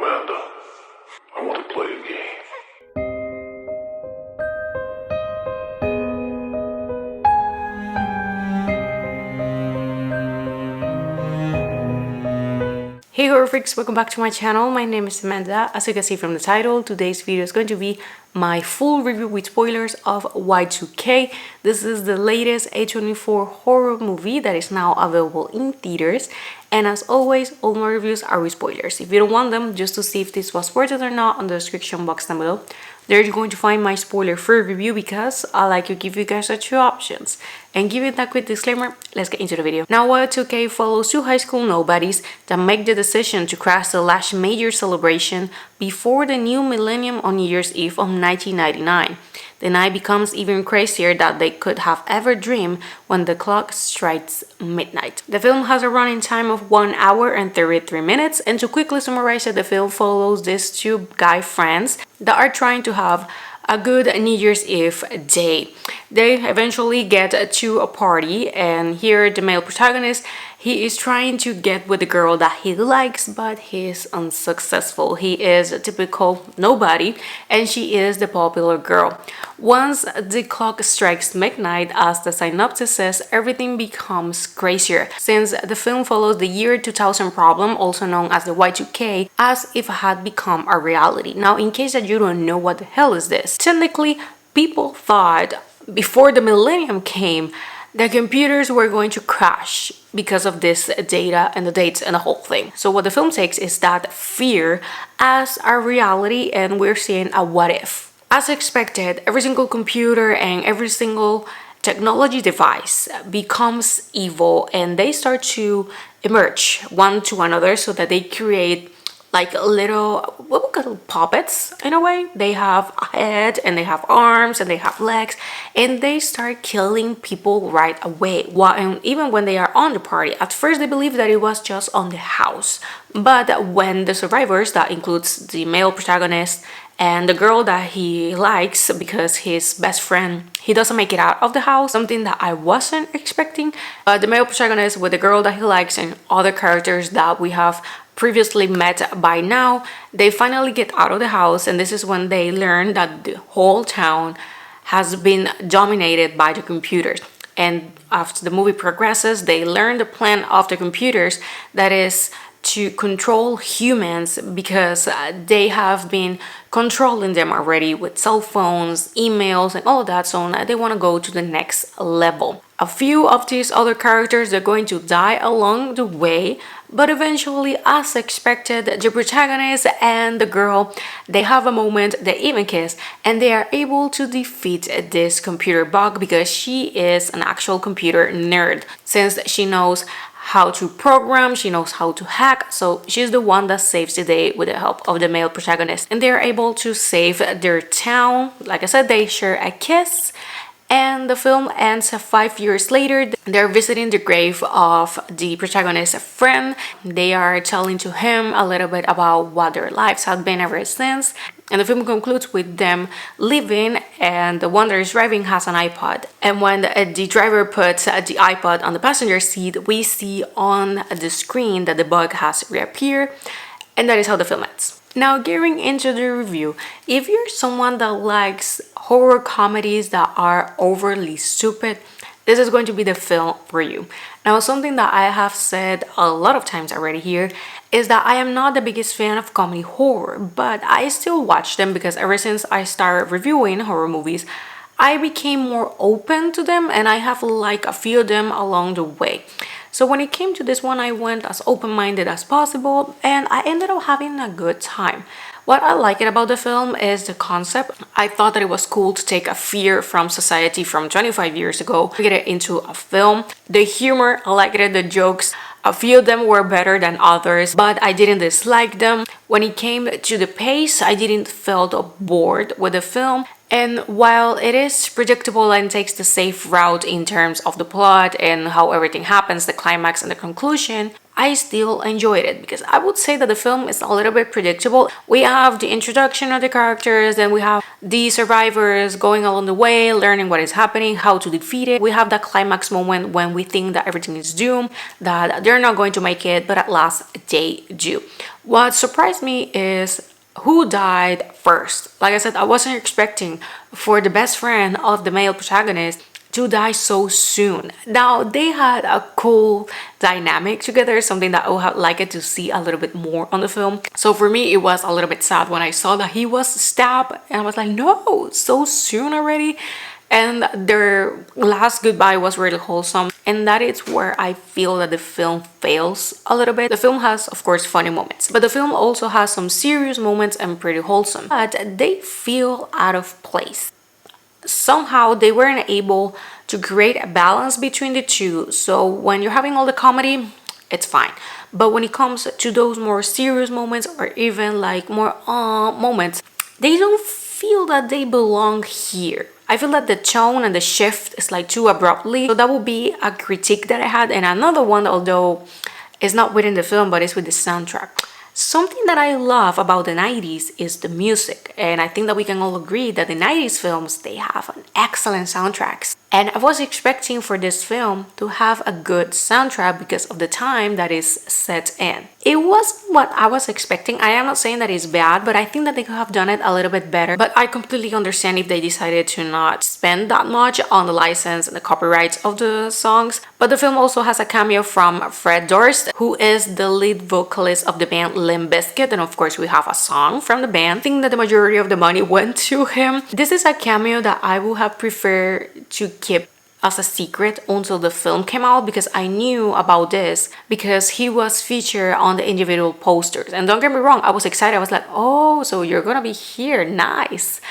Amanda, I want to play a game. Hey horror freaks, welcome back to my channel. My name is Amanda. As you can see from the title, today's video is going to be my full review with spoilers of Y2K. This is the latest A24 horror movie that is now available in theaters. And as always, all my reviews are with spoilers. If you don't want them, just to see if this was worth it or not, on the description box down below, there you're going to find my spoiler-free review because I like to give you guys the two options. And giving that quick disclaimer, let's get into the video. Now, Y2K follows two high school nobodies that make the decision to crash the last major celebration before the new millennium on New Year's Eve of 1999. The night becomes even crazier than they could have ever dreamed when the clock strikes midnight. The film has a running time of 1 hour and 33 minutes, and to quickly summarize it, the film follows these two guy friends that are trying to have a good New Year's Eve day. They eventually get to a party, and here the male protagonist, he is trying to get with the girl that he likes, but he is unsuccessful. He is a typical nobody, and she is the popular girl. Once the clock strikes midnight, as the synopsis says, everything becomes crazier, since the film follows the year 2000 problem, also known as the Y2K, as if it had become a reality. Now, in case that you don't know what the hell is this, technically, people thought before the millennium came, the computers were going to crash because of this data and the dates and the whole thing. So what the film takes is that fear as a reality, and we're seeing a what if. As expected, every single computer and every single technology device becomes evil, and they start to emerge one to another so that they create like little, what we call puppets in a way. They have a head and they have arms and they have legs, and they start killing people right away. And even when they are on the party, at first they believe that it was just on the house. But when the survivors, that includes the male protagonist and the girl that he likes because his best friend, he doesn't make it out of the house, something that I wasn't expecting. The male protagonist with the girl that he likes and other characters that we have previously met by now, they finally get out of the house, and this is when they learn that the whole town has been dominated by the computers. And after the movie progresses, they learn the plan of the computers, that is to control humans, because they have been controlling them already with cell phones, emails, and all of that. So now they want to go to the next level. A few of these other characters are going to die along the way, but eventually, as expected, the protagonist and the girl, they have a moment, they even kiss, and they are able to defeat this computer bug because she is an actual computer nerd. Since she knows how to program, she knows how to hack, so she's the one that saves the day with the help of the male protagonist. And they're able to save their town. Like I said, they share a kiss. And the film ends 5 years later. They're visiting the grave of the protagonist's friend. They are telling to him a little bit about what their lives have been ever since. And the film concludes with them leaving, and the one that is driving has an iPod. And when the driver puts the iPod on the passenger seat, we see on the screen that the bug has reappeared. And that is how the film ends. Now, getting into the review, if you're someone that likes horror comedies that are overly stupid, this is going to be the film for you. Now, something that I have said a lot of times already here is that I am not the biggest fan of comedy horror, but I still watch them because ever since I started reviewing horror movies, I became more open to them, and I have like a few of them along the way. So when it came to this one, I went as open-minded as possible, and I ended up having a good time. What I like about the film is the concept. I thought that it was cool to take a fear from society from 25 years ago, get it into a film. The humor, I liked it, the jokes. A few of them were better than others, but I didn't dislike them. When it came to the pace, I didn't feel bored with the film. And while it is predictable and takes the safe route in terms of the plot and how everything happens, the climax and the conclusion, I still enjoyed it because I would say that the film is a little bit predictable. We have the introduction of the characters, then we have the survivors going along the way, learning what is happening, how to defeat it. We have that climax moment when we think that everything is doomed, that they're not going to make it, but at last they do. What surprised me is who died first. Like I said, I wasn't expecting for the best friend of the male protagonist to die so soon. Now, they had a cool dynamic together, something that I would have liked to see a little bit more on the film. So for me, it was a little bit sad when I saw that he was stabbed, and I was like, no, so soon already. And their last goodbye was really wholesome, and that is where I feel that the film fails a little bit. The film has, of course, funny moments, but the film also has some serious moments and pretty wholesome, but they feel out of place. Somehow they weren't able to create a balance between the two. So when you're having all the comedy, it's fine, but when it comes to those more serious moments, or even like more moments, they don't feel that they belong here. I feel that the tone and the shift is like too abruptly. So that would be a critique that I had. And another one, although it's not within the film, but it's with the soundtrack. Something that I love about the 90s is the music, and I think that we can all agree that the 90s films, they have an excellent soundtracks. And I was expecting for this film to have a good soundtrack because of the time that is set in. It was what I was expecting. I am not saying that it's bad, but I think that they could have done it a little bit better. But I completely understand if they decided to not spend that much on the license and the copyrights of the songs. But the film also has a cameo from Fred Durst, who is the lead vocalist of the band Limp Bizkit, and of course we have a song from the band. I think that the majority of the money went to him. This is a cameo that I would have preferred to keep as a secret until the film came out, because I knew about this because he was featured on the individual posters. And don't get me wrong, I was excited. I was like, oh, so you're gonna be here, nice.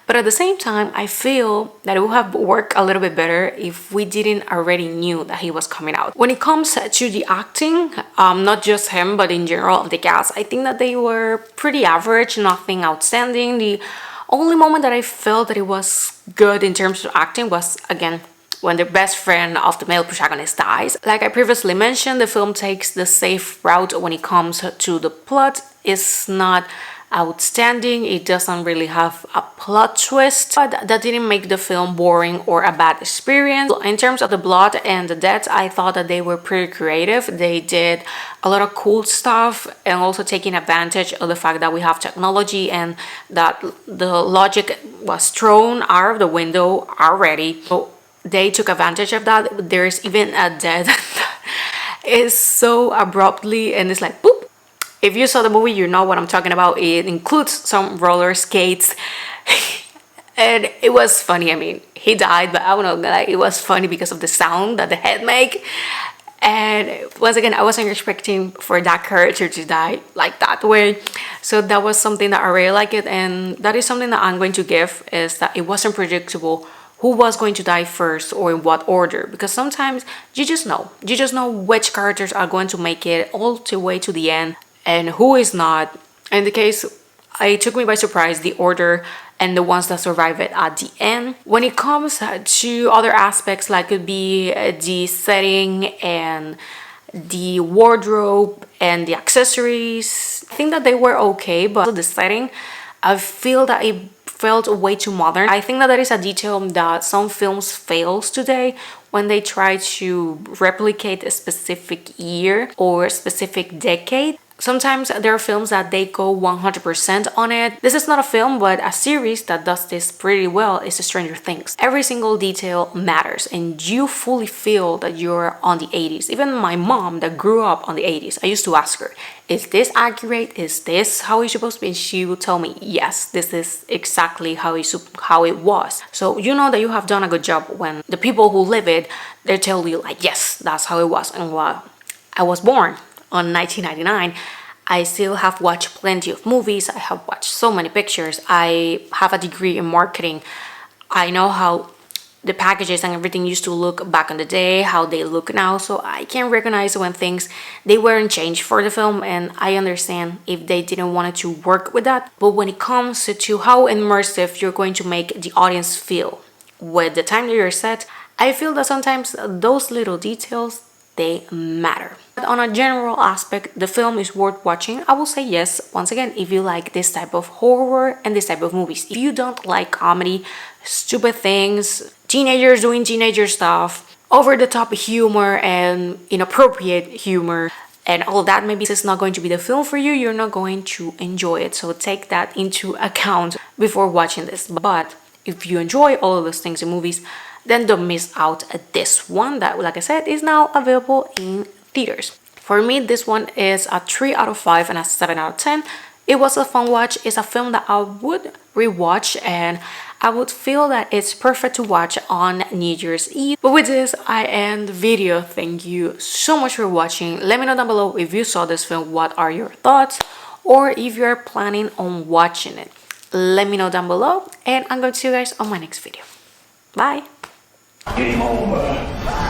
But at the same time, I feel that it would have worked a little bit better if we didn't already knew that he was coming out. When it comes to the acting, not just him, but in general of the cast, I think that they were pretty average, nothing outstanding. The only moment that I felt that it was good in terms of acting was, again, when the best friend of the male protagonist dies. Like I previously mentioned, the film takes the safe route when it comes to the plot. It's not outstanding, it doesn't really have a plot twist, but that didn't make the film boring or a bad experience. In terms of the blood and the deaths, I thought that they were pretty creative. They did a lot of cool stuff, and also taking advantage of the fact that we have technology and that the logic was thrown out of the window already. So they took advantage of that. There's even a death that is so abruptly, and it's like boop. If you saw the movie, you know what I'm talking about. It includes some roller skates. And it was funny. I mean, he died, but I don't know, like, it was funny because of the sound that the head make. And once again, I wasn't expecting for that character to die like that way. So that was something that I really liked it. And that is something that I'm going to give, is that it wasn't predictable who was going to die first or in what order, because sometimes you just know which characters are going to make it all the way to the end and who is not. In the case, it took me by surprise, the order and the ones that survive it at the end. When it comes to other aspects, like could be the setting and the wardrobe and the accessories, I think that they were okay, but the setting, I feel that it felt way too modern. I think that that is a detail that some films fails today when they try to replicate a specific year or a specific decade. Sometimes there are films that they go 100% on it. This is not a film, but a series that does this pretty well is Stranger Things. Every single detail matters, and you fully feel that you're on the 80s. Even my mom that grew up on the 80s, I used to ask her, is this accurate? Is this how it's supposed to be? And she would tell me, yes, this is exactly how it was. So you know that you have done a good job when the people who live it, they tell you like, yes, that's how it was. And while I was born on 1999, I still have watched plenty of movies. I have watched so many pictures. I have a degree in marketing. I know how the packages and everything used to look back in the day, how they look now. So I can recognize when things, they weren't changed for the film, and I understand if they didn't want to work with that. But when it comes to how immersive you're going to make the audience feel with the time that you're set, I feel that sometimes those little details, they matter. But on a general aspect, the film is worth watching. I will say yes, once again, if you like this type of horror and this type of movies. If you don't like comedy, stupid things, teenagers doing teenager stuff, over-the-top humor and inappropriate humor, and all that, maybe this is not going to be the film for you. You're not going to enjoy it. So take that into account before watching this. But if you enjoy all of those things in movies, then don't miss out at this one that, like I said, is now available in theaters. For me, this one is a 3 out of 5 and a 7 out of 10. It was a fun watch. It's a film that I would rewatch, and I would feel that it's perfect to watch on New Year's Eve. But with this, I end the video. Thank you so much for watching. Let me know down below if you saw this film, what are your thoughts, or if you're planning on watching it. Let me know down below, and I'm going to see you guys on my next video. Bye! Game over.